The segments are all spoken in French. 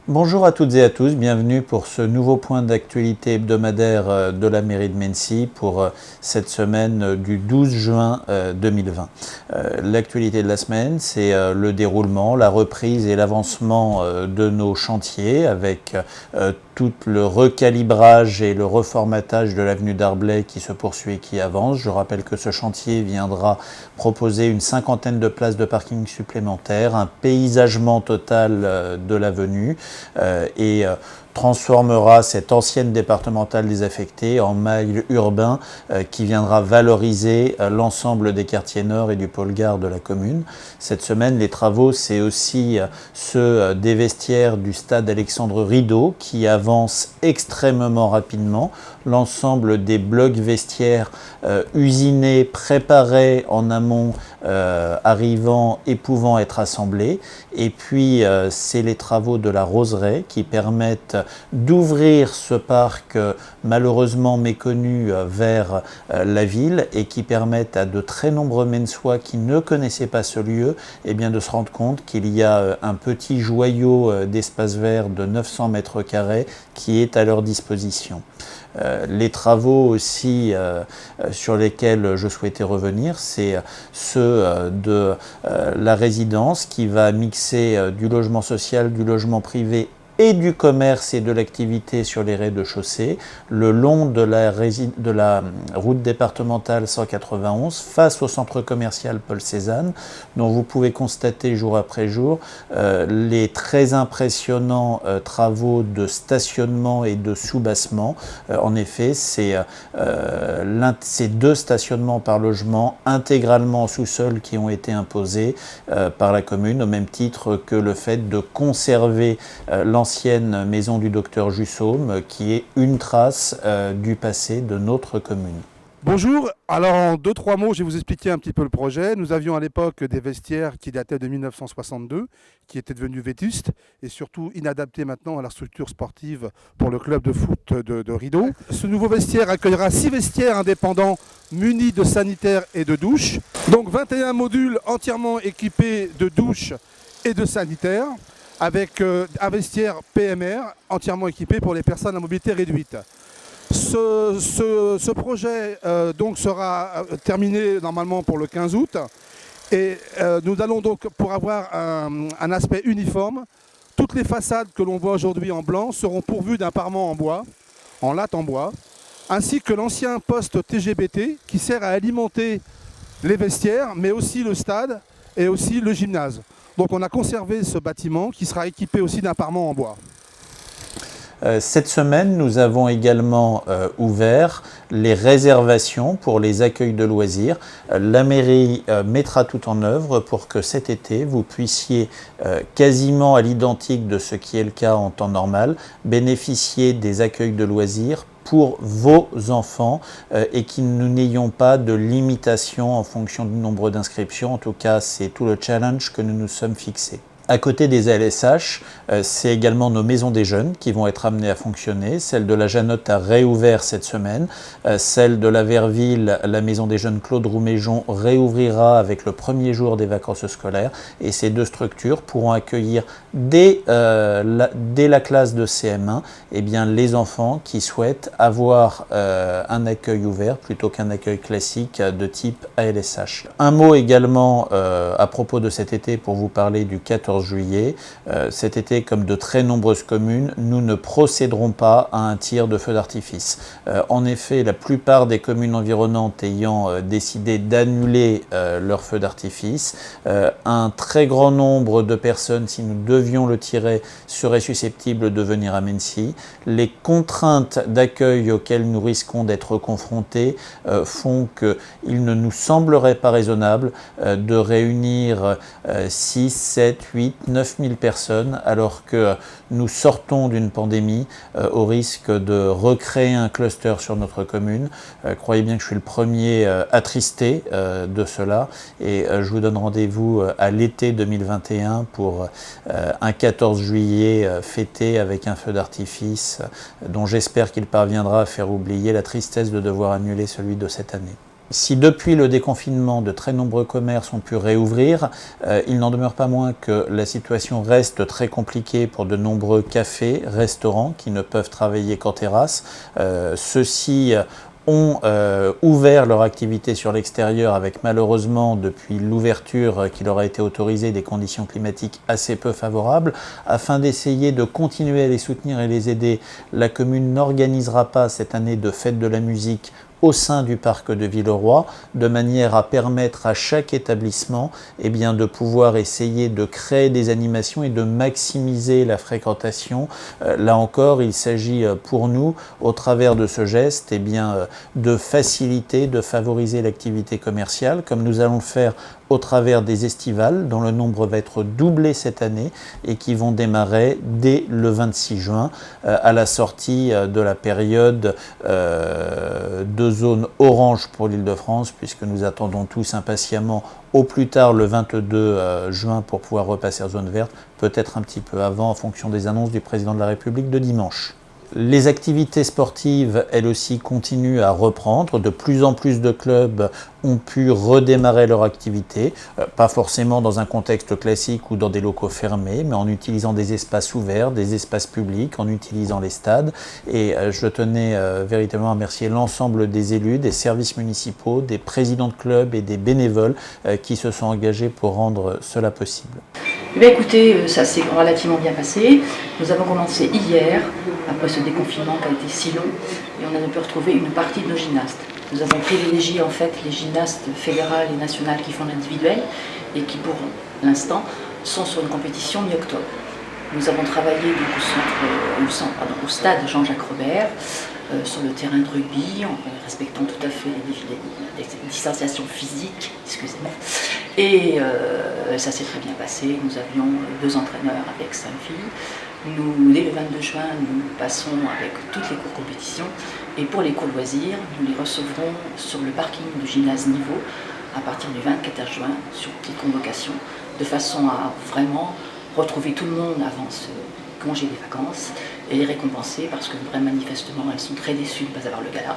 Bonjour à toutes et à tous, bienvenue pour ce nouveau point d'actualité hebdomadaire de la mairie de Mennecy pour cette semaine du 12 juin 2020. L'actualité de la semaine, c'est le déroulement, la reprise et l'avancement de nos chantiers avec tout le recalibrage et le reformatage de l'avenue d'Arblay qui se poursuit et qui avance. Je rappelle que ce chantier viendra proposer une cinquantaine de places de parking supplémentaires, un paysagement total de l'avenue et transformera cette ancienne départementale désaffectée en mail urbain qui viendra valoriser l'ensemble des quartiers nord et du pôle gare de la commune. Cette semaine, les travaux, c'est aussi ceux des vestiaires du stade Alexandre Rideau qui avancent extrêmement rapidement. L'ensemble des blocs vestiaires usinés, préparés en amont, arrivant et pouvant être assemblés. Et puis, c'est les travaux de la roseraie qui permettent d'ouvrir ce parc malheureusement méconnu vers la ville et qui permettent à de très nombreux Menneçois qui ne connaissaient pas ce lieu eh bien, de se rendre compte qu'il y a un petit joyau d'espace vert de 900 mètres carrés qui est à leur disposition. Les travaux aussi sur lesquels je souhaitais revenir, c'est ceux de la résidence qui va mixer du logement social, du logement privé et du commerce et de l'activité sur les rez-de-chaussée, le long de la route départementale 191, face au centre commercial Paul Cézanne, dont vous pouvez constater jour après jour les très impressionnants travaux de stationnement et de soubassement. En effet, c'est ces deux stationnements par logement intégralement en sous-sol qui ont été imposés par la commune, au même titre que le fait de conserver l'ancienne maison du docteur Jussaume, qui est une trace du passé de notre commune. Bonjour, alors en 2-3 mots, je vais vous expliquer un petit peu le projet. Nous avions à l'époque des vestiaires qui dataient de 1962, qui étaient devenus vétustes et surtout inadaptés maintenant à la structure sportive pour le club de foot de Rideau. Ce nouveau vestiaire accueillera 6 vestiaires indépendants munis de sanitaires et de douches. Donc 21 modules entièrement équipés de douches et de sanitaires, avec un vestiaire PMR entièrement équipé pour les personnes à mobilité réduite. Ce projet donc sera terminé normalement pour le 15 août et nous allons donc, pour avoir un aspect uniforme, toutes les façades que l'on voit aujourd'hui en blanc seront pourvues d'un parement en bois, en latte en bois, ainsi que l'ancien poste TGBT qui sert à alimenter les vestiaires, mais aussi le stade et aussi le gymnase. Donc on a conservé ce bâtiment qui sera équipé aussi d'un parement en bois. Cette semaine, nous avons également ouvert les réservations pour les accueils de loisirs. La mairie mettra tout en œuvre pour que cet été, vous puissiez quasiment à l'identique de ce qui est le cas en temps normal, bénéficier des accueils de loisirs pour vos enfants et que nous n'ayons pas de limitation en fonction du nombre d'inscriptions. En tout cas, c'est tout le challenge que nous nous sommes fixés. À côté des ALSH, c'est également nos maisons des jeunes qui vont être amenées à fonctionner. Celle de la Janotte a réouvert cette semaine. Celle de la Verville, la maison des jeunes Claude Rouméjon, réouvrira avec le premier jour des vacances scolaires. Et ces deux structures pourront accueillir dès la classe de CM1 eh bien, les enfants qui souhaitent avoir un accueil ouvert plutôt qu'un accueil classique de type ALSH. Un mot également à propos de cet été pour vous parler du 14 juillet. Cet été, comme de très nombreuses communes, nous ne procéderons pas à un tir de feu d'artifice. En effet, la plupart des communes environnantes ayant décidé d'annuler leur feu d'artifice, un très grand nombre de personnes, si nous devions le tirer, seraient susceptibles de venir à Mennecy. Les contraintes d'accueil auxquelles nous risquons d'être confrontés font qu'il ne nous semblerait pas raisonnable de réunir 6, 7, 8, 9 000 personnes alors que nous sortons d'une pandémie au risque de recréer un cluster sur notre commune. Croyez bien que je suis le premier attristé de cela et je vous donne rendez-vous à l'été 2021 pour un 14 juillet fêté avec un feu d'artifice dont j'espère qu'il parviendra à faire oublier la tristesse de devoir annuler celui de cette année. Si depuis le déconfinement, de très nombreux commerces ont pu réouvrir, il n'en demeure pas moins que la situation reste très compliquée pour de nombreux cafés, restaurants qui ne peuvent travailler qu'en terrasse. Ceux-ci ont ouvert leur activité sur l'extérieur avec malheureusement depuis l'ouverture qui leur a été autorisée des conditions climatiques assez peu favorables. Afin d'essayer de continuer à les soutenir et les aider, la commune n'organisera pas cette année de fête de la musique au sein du parc de Villeroy, de manière à permettre à chaque établissement de pouvoir essayer de créer des animations et de maximiser la fréquentation. Là encore, il s'agit pour nous, au travers de ce geste, de faciliter, de favoriser l'activité commerciale, comme nous allons le faire au travers des estivales, dont le nombre va être doublé cette année et qui vont démarrer dès le 26 juin, à la sortie de la période de zone orange pour l'Île-de-France, puisque nous attendons tous impatiemment au plus tard le 22 juin pour pouvoir repasser en zone verte, peut-être un petit peu avant en fonction des annonces du président de la République de dimanche. Les activités sportives, elles aussi, continuent à reprendre. De plus en plus de clubs ont pu redémarrer leur activité, pas forcément dans un contexte classique ou dans des locaux fermés, mais en utilisant des espaces ouverts, des espaces publics, en utilisant les stades. Et je tenais véritablement à remercier l'ensemble des élus, des services municipaux, des présidents de clubs et des bénévoles qui se sont engagés pour rendre cela possible. Eh bien, écoutez, ça s'est relativement bien passé. Nous avons commencé hier, après ce déconfinement qui a été si long, et on a pu retrouver une partie de nos gymnastes. Nous avons privilégié en fait les gymnastes fédérales et nationales qui font l'individuel et qui pour l'instant sont sur une compétition mi-octobre. Nous avons travaillé donc, au stade Jean-Jacques Robert, sur le terrain de rugby, en respectant tout à fait les distanciations physiques, excusez-moi. Et ça s'est très bien passé. Nous avions 2 entraîneurs avec 5 filles. Dès le 22 juin, nous passons avec toutes les cours compétitions. Et pour les cours loisirs, nous les recevrons sur le parking du gymnase Niveau à partir du 24 juin sur petite convocation, de façon à vraiment retrouver tout le monde avant ce congé des vacances et les récompenser parce que manifestement elles sont très déçues de ne pas avoir le gala.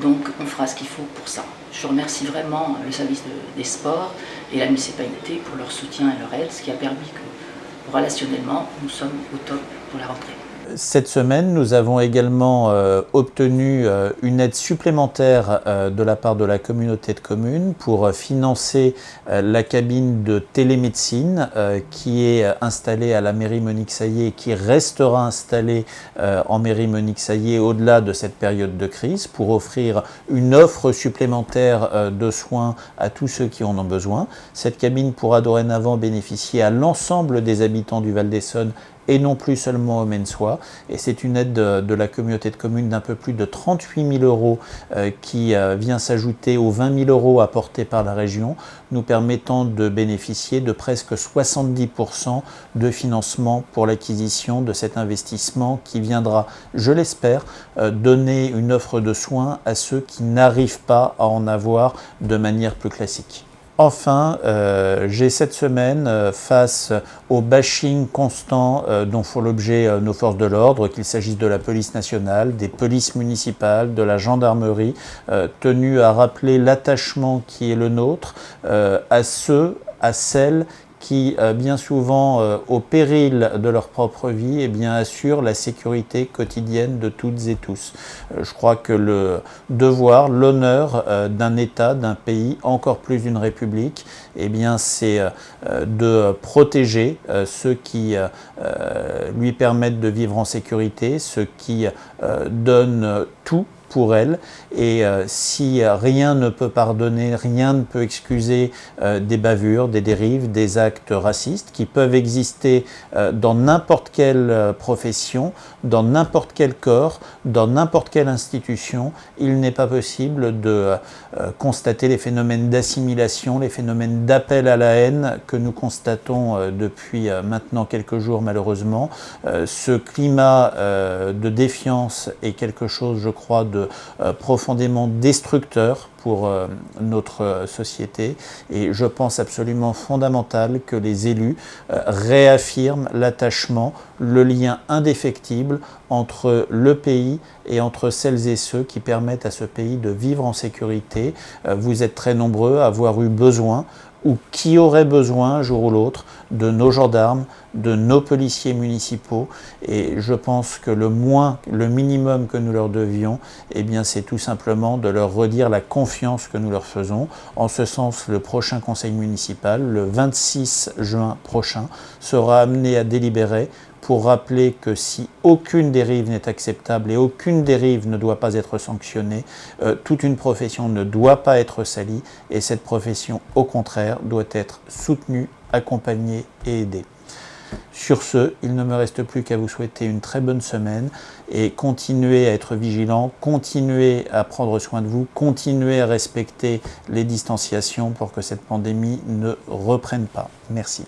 Donc on fera ce qu'il faut pour ça. Je remercie vraiment le service des sports et la municipalité pour leur soutien et leur aide, ce qui a permis que relationnellement nous sommes au top pour la rentrée. Cette semaine, nous avons également obtenu une aide supplémentaire de la part de la communauté de communes pour financer la cabine de télémédecine qui est installée à la mairie Monique-Saillé et qui restera installée en mairie Monique-Saillé au-delà de cette période de crise pour offrir une offre supplémentaire de soins à tous ceux qui en ont besoin. Cette cabine pourra dorénavant bénéficier à l'ensemble des habitants du Val-d'Essonne et non plus seulement aux Mainsois. Et c'est une aide de la communauté de communes d'un peu plus de 38 000 € qui vient s'ajouter aux 20 000 € apportés par la région, nous permettant de bénéficier de presque 70 % de financement pour l'acquisition de cet investissement qui viendra, je l'espère, donner une offre de soins à ceux qui n'arrivent pas à en avoir de manière plus classique. Enfin, j'ai cette semaine, face au bashing constant dont font l'objet nos forces de l'ordre, qu'il s'agisse de la police nationale, des polices municipales, de la gendarmerie, tenu à rappeler l'attachement qui est le nôtre à celles qui, bien souvent, au péril de leur propre vie, assurent la sécurité quotidienne de toutes et tous. Je crois que le devoir, l'honneur d'un État, d'un pays, encore plus d'une République, c'est de protéger ceux qui lui permettent de vivre en sécurité, ceux qui donnent tout pour elle, et si rien ne peut pardonner, rien ne peut excuser des bavures, des dérives, des actes racistes qui peuvent exister dans n'importe quelle profession, dans n'importe quel corps, dans n'importe quelle institution, il n'est pas possible de constater les phénomènes d'assimilation, les phénomènes d'appel à la haine que nous constatons depuis maintenant quelques jours malheureusement. Ce climat de défiance est quelque chose, je crois, de profondément destructeur pour notre société. Et je pense absolument fondamental que les élus réaffirment l'attachement, le lien indéfectible entre le pays et entre celles et ceux qui permettent à ce pays de vivre en sécurité. Vous êtes très nombreux à avoir eu besoin, ou qui auraient besoin un jour ou l'autre de nos gendarmes, de nos policiers municipaux. Et je pense que le minimum que nous leur devions, eh bien, c'est tout simplement de leur redire la confiance que nous leur faisons. En ce sens, le prochain conseil municipal, le 26 juin prochain, sera amené à délibérer pour rappeler que si aucune dérive n'est acceptable et aucune dérive ne doit pas être sanctionnée, toute une profession ne doit pas être salie et cette profession, au contraire, doit être soutenue, accompagnée et aidée. Sur ce, il ne me reste plus qu'à vous souhaiter une très bonne semaine et continuez à être vigilants, continuez à prendre soin de vous, continuez à respecter les distanciations pour que cette pandémie ne reprenne pas. Merci.